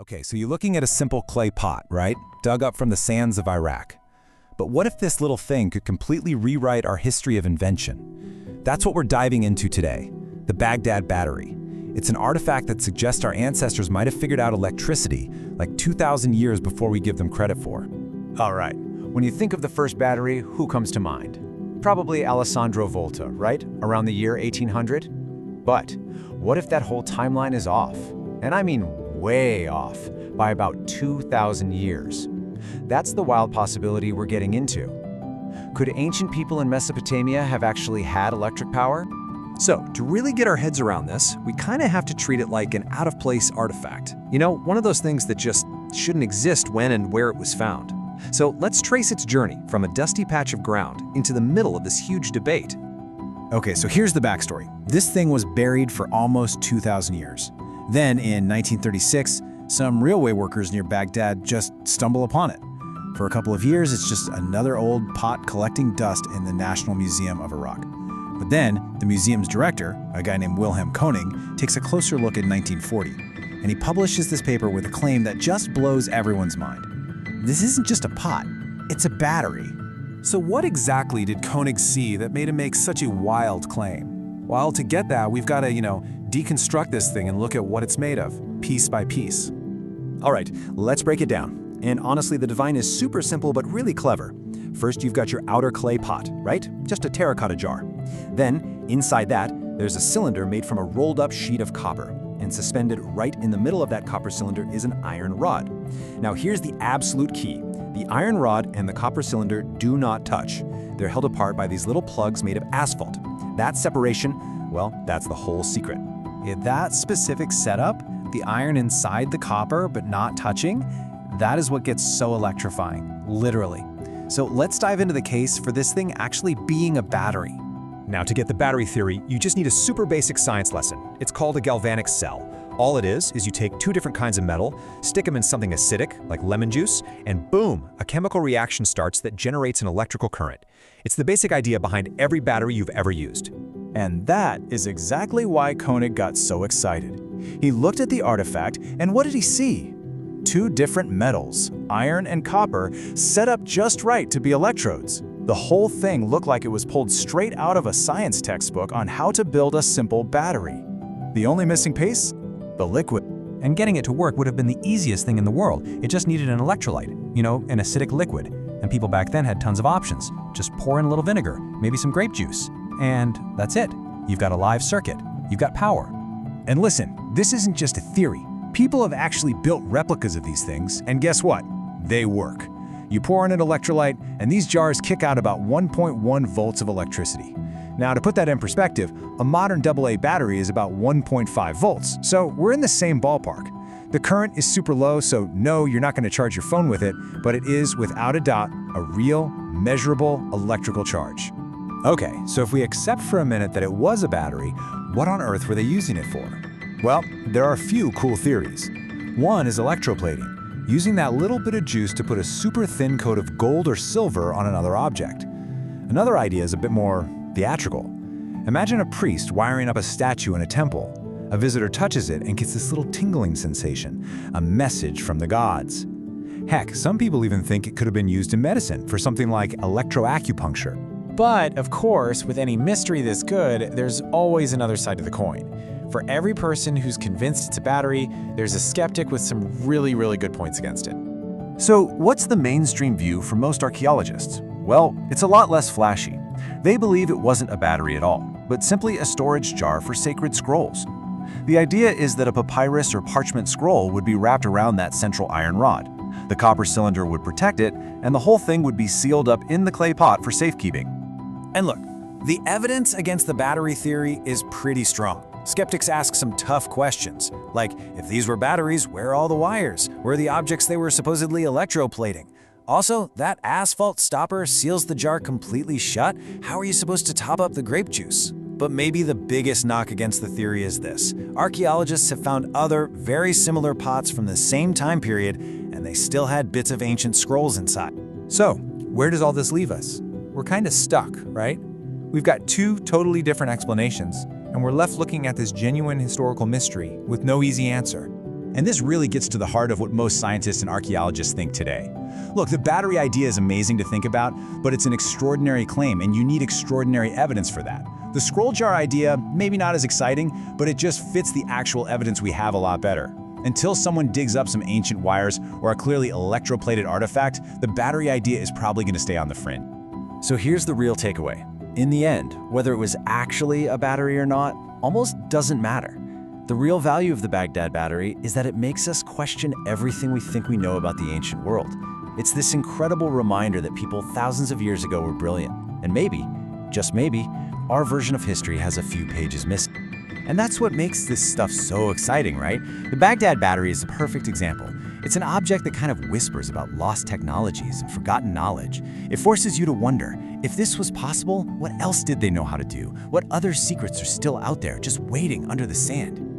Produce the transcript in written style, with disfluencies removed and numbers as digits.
Okay, so you're looking at a simple clay pot, right? Dug up from the sands of Iraq. But what if this little thing could completely rewrite our history of invention? That's what we're diving into today, the Baghdad battery. It's an artifact that suggests our ancestors might have figured out electricity like 2,000 years before we give them credit for. All right, when you think of the first battery, who comes to mind? Probably Alessandro Volta, right? Around the year 1800? But what if that whole timeline is off? And I mean way off, by about 2,000 years. That's the wild possibility we're getting into. Could ancient people in Mesopotamia have actually had electric power? So, to really get our heads around this, we kind of have to treat it like an out-of-place artifact. You know, one of those things that just shouldn't exist when and where it was found. So let's trace its journey from a dusty patch of ground into the middle of this huge debate. Okay, so here's the backstory. This thing was buried for almost 2,000 years. Then, in 1936, some railway workers near Baghdad just stumble upon it. For a couple of years, it's just another old pot collecting dust in the National Museum of Iraq. But then, the museum's director, a guy named Wilhelm Koning, takes a closer look in 1940, and he publishes this paper with a claim that just blows everyone's mind. This isn't just a pot, it's a battery. So what exactly did Koenig see that made him make such a wild claim? Well, to get that, we've got to, deconstruct this thing and look at what it's made of, piece by piece. All right, let's break it down. And honestly, the design is super simple but really clever. First, you've got your outer clay pot, right? Just a terracotta jar. Then, inside that, there's a cylinder made from a rolled up sheet of copper. And suspended right in the middle of that copper cylinder is an iron rod. Now here's the absolute key. The iron rod and the copper cylinder do not touch. They're held apart by these little plugs made of asphalt. That separation, well, that's the whole secret. Yeah, that specific setup, the iron inside the copper but not touching, that is what gets so electrifying, literally. So let's dive into the case for this thing actually being a battery. Now, to get the battery theory, you just need a super basic science lesson. It's called a galvanic cell. All it is you take two different kinds of metal, stick them in something acidic, like lemon juice, and boom, a chemical reaction starts that generates an electrical current. It's the basic idea behind every battery you've ever used. And that is exactly why Koenig got so excited. He looked at the artifact, and what did he see? Two different metals, iron and copper, set up just right to be electrodes. The whole thing looked like it was pulled straight out of a science textbook on how to build a simple battery. The only missing piece? The liquid. And getting it to work would have been the easiest thing in the world. It just needed an electrolyte, an acidic liquid. And people back then had tons of options. Just pour in a little vinegar, maybe some grape juice, and that's it. You've got a live circuit. You've got power. And listen, this isn't just a theory. People have actually built replicas of these things, and guess what? They work. You pour in an electrolyte, and these jars kick out about 1.1 volts of electricity. Now, to put that in perspective, a modern AA battery is about 1.5 volts, so we're in the same ballpark. The current is super low, so no, you're not going to charge your phone with it, but it is, without a doubt, a real, measurable electrical charge. Okay, so if we accept for a minute that it was a battery, what on earth were they using it for? Well, there are a few cool theories. One is electroplating, using that little bit of juice to put a super thin coat of gold or silver on another object. Another idea is a bit more theatrical. Imagine a priest wiring up a statue in a temple. A visitor touches it and gets this little tingling sensation, a message from the gods. Heck, some people even think it could have been used in medicine for something like electroacupuncture. But, of course, with any mystery this good, there's always another side to the coin. For every person who's convinced it's a battery, there's a skeptic with some really, really good points against it. So what's the mainstream view for most archaeologists? Well, it's a lot less flashy. They believe it wasn't a battery at all, but simply a storage jar for sacred scrolls. The idea is that a papyrus or parchment scroll would be wrapped around that central iron rod. The copper cylinder would protect it, and the whole thing would be sealed up in the clay pot for safekeeping. And look, the evidence against the battery theory is pretty strong. Skeptics ask some tough questions, like if these were batteries, where are all the wires? Where are the objects they were supposedly electroplating? Also, that asphalt stopper seals the jar completely shut. How are you supposed to top up the grape juice? But maybe the biggest knock against the theory is this. Archaeologists have found other, very similar pots from the same time period, and they still had bits of ancient scrolls inside. So, where does all this leave us? We're kind of stuck, right? We've got two totally different explanations, and we're left looking at this genuine historical mystery with no easy answer. And this really gets to the heart of what most scientists and archaeologists think today. Look, the battery idea is amazing to think about, but it's an extraordinary claim, and you need extraordinary evidence for that. The scroll jar idea, maybe not as exciting, but it just fits the actual evidence we have a lot better. Until someone digs up some ancient wires or a clearly electroplated artifact, the battery idea is probably going to stay on the fringe. So here's the real takeaway. In the end, whether it was actually a battery or not, almost doesn't matter. The real value of the Baghdad battery is that it makes us question everything we think we know about the ancient world. It's this incredible reminder that people thousands of years ago were brilliant. And maybe, just maybe, our version of history has a few pages missing. And that's what makes this stuff so exciting, right? The Baghdad battery is a perfect example. It's an object that kind of whispers about lost technologies and forgotten knowledge. It forces you to wonder, if this was possible, what else did they know how to do? What other secrets are still out there, just waiting under the sand?